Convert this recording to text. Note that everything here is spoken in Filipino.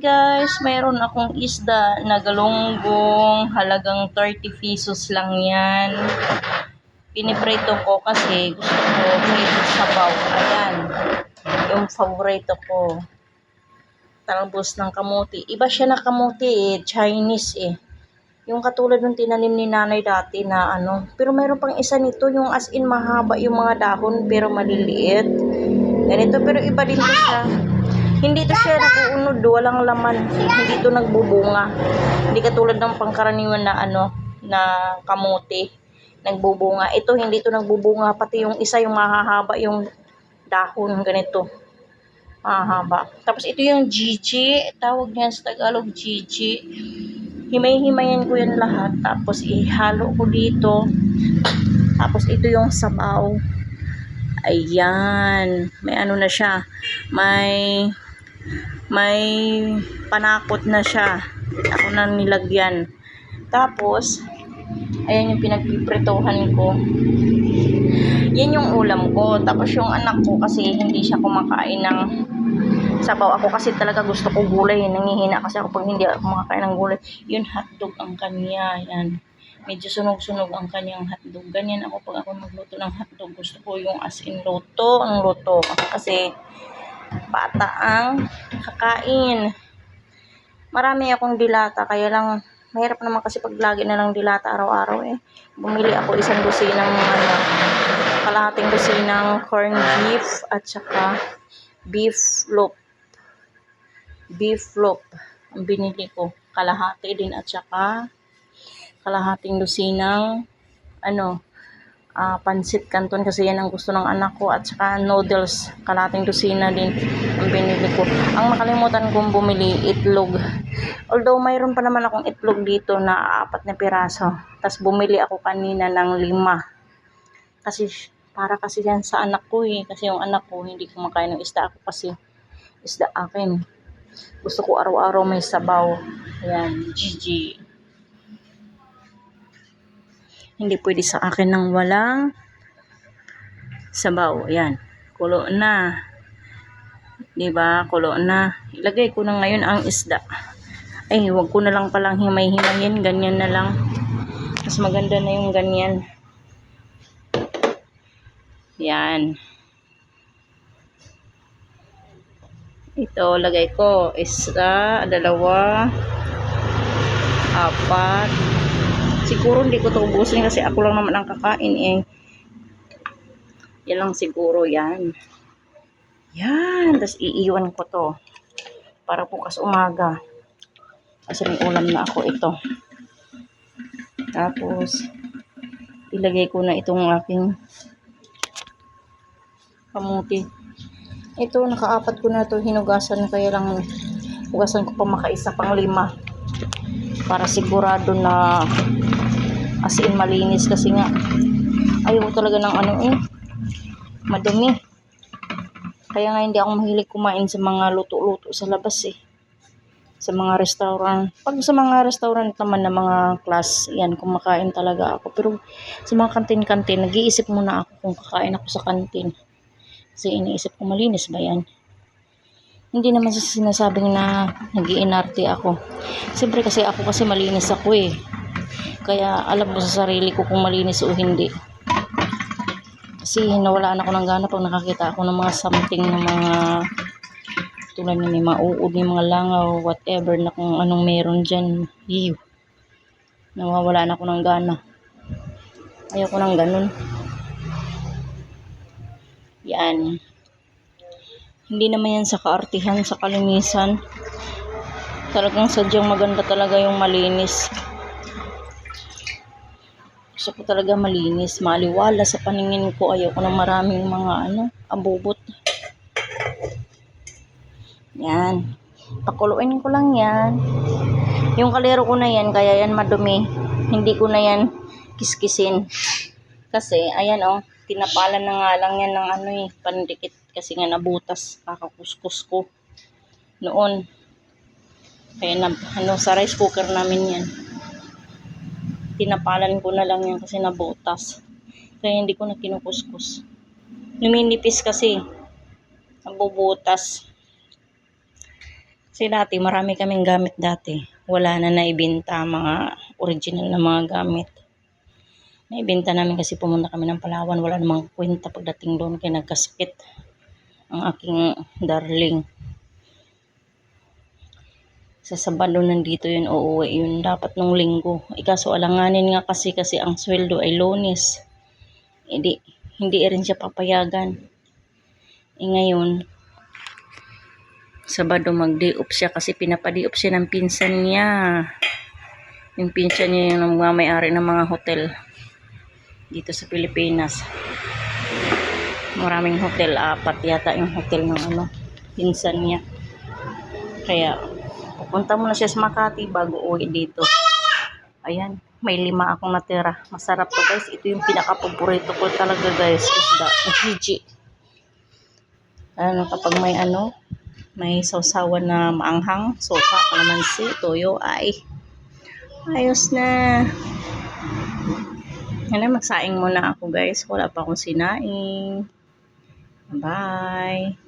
guys, mayroon akong isda na galunggong, halagang 30 pesos lang yan. Piniprito ko kasi gusto ko prito sabaw. Ayan, yung favorito ko. Talbos ng kamuti. Iba siya na kamuti Chinese Yung katulad ng tinanim ni nanay dati na ano. Pero mayroon pang isa nito, yung as in mahaba yung mga dahon pero maliliit. Ganito, pero iba din to siya. Hindi to siya nakuunod, walang laman. Hindi to nagbubunga. Hindi katulad ng pangkaraniwan na ano, na kamote. Nagbubunga. Ito hindi to nagbubunga, pati yung isa yung mahahaba yung dahon ganito. Mahahaba. Tapos ito yung Gigi, tawag niyan sa Tagalog Gigi. Himay-himayan ko yan lahat, tapos ihalo ko dito. Tapos ito yung sabaw. Ayan, may ano na siya. May panakot na siya. Ako nang nilagyan. Tapos ayan yung pinagpipritohan ko. Yan yung ulam ko. Tapos yung anak ko kasi hindi siya kumakain ng sabaw. Ako kasi talaga gusto ko gulay. Nangihina kasi ako pag hindi ako kumakain ng gulay. Yun, hotdog ang kanya. Yan. Medyo sunog-sunog ang kanyang hotdog. Ganyan ako pag ako magluto ng hotdog. Gusto ko yung as in luto. Ang luto. Kasi bata ang kakain. Marami akong dilata. Kaya lang, mahirap naman kasi pag lagi na lang dilata araw-araw Bumili ako isang dosinang kalahating dosinang corn beef at saka beef loaf. Beef loaf ang binili ko. Kalahati din at saka kalahating dosinang pansit canton kasi yan ang gusto ng anak ko at saka noodles. Kalahating dosina din ang binili ko. Ang nakalimutan kong bumili, itlog. Although mayroon pa naman akong itlog dito na 4 na piraso. Tapos bumili ako kanina ng 5. Kasi para kasi yan sa anak ko Kasi yung anak ko hindi kumakain ng isda. Ako kasi isda akin. Gusto ko araw-araw may sabaw. Ayan, Gigi. Hindi pwede sa akin nang walang sabaw. Ayan, kulo na. Diba? Kulo na. Ilagay ko na ngayon ang isda. Ay, huwag ko na lang palang himay-himayin. Ganyan na lang. Mas maganda na yung ganyan. Yan. Ito, lagay ko. 1, 2, 4. Siguro hindi ko ito ubusin kasi ako lang naman ang kakain Yan lang siguro yan. Yan. Tapos iiwan ko to. Para bukas umaga. Kasi may ulam na ako ito. Tapos, ilagay ko na itong aking kamuti. Ito, naka-4 ko na to hinugasan. Kaya lang, hugasan ko pa makaisa pang 5. Para sigurado na as in malinis. Kasi nga, ayaw talaga ng madumi. Kaya nga hindi ako mahilig kumain sa mga luto-luto sa labas Sa mga restaurant. Pag sa mga restaurant naman na mga class, yan, kumakain talaga ako. Pero sa mga kantin-kantin, nag-iisip muna ako kung kakain ako sa kantin. Kasi iniisip ko, malinis ba yan? Hindi naman sinasabing na nag-iinarte ako. Siyempre kasi ako kasi malinis ako Kaya alam mo sa sarili ko kung malinis o hindi. Kasi nawalaan ako ng gana pag nakakita ako ng mga something ng mga tulad ng mga uod, ng mga langaw, whatever na kung anong meron dyan. Nawawalaan ako ng gana. Ayoko ng ganun. Yan. Hindi naman yan sa kaartihan, sa kalinisan. Talagang sadyang maganda talaga yung malinis. Gusto ko talaga malinis, maliwala sa paningin ko. Ayoko ng maraming mga abubot. Yan. Pakuluin ko lang yan. Yung kalero ko na yan, kaya yan madumi. Hindi ko na yan kiskisin. Kasi, ayan tinapalan na nga lang yan ng pandikit. Kasi nga nabutas, kakakuskus ko. Noon. Kaya sa rice cooker namin yan. Tinapalan ko na lang yan kasi nabutas. Kaya hindi ko na kinukuskus. Numinipis kasi. Nabubutas. Kasi dati marami kaming gamit dati. Wala na naibenta mga original na mga gamit. Naibenta namin kasi pumunta kami ng Palawan. Wala namang kwenta pagdating doon kaya nagkasakit ang aking darling. Sa Sabado nandito yun, uuwi yun. Dapat nung Linggo. Ikaso alanganin nga kasi ang sweldo ay Lunes. Hindi rin siya papayagan. Ngayon, Sabado mag-day off siya kasi pinapa-day off siya ng pinsan niya. Yung pinsan niya yung may-ari ng mga hotel dito sa Pilipinas. Maraming hotel, 4 yata yung hotel ng pinsan niya. Kaya pupunta muna siya sa Makati bago uwi dito. Ayan, may 5 akong natira. Masarap to guys. Ito yung pinaka-paborito ko talaga guys. Isda, Gigi. Kapag may sausawan na maanghang, sopa, kalamansi, toyo, ay ayos na. Magsaing muna ako guys. Wala pa akong sinaing. Bye.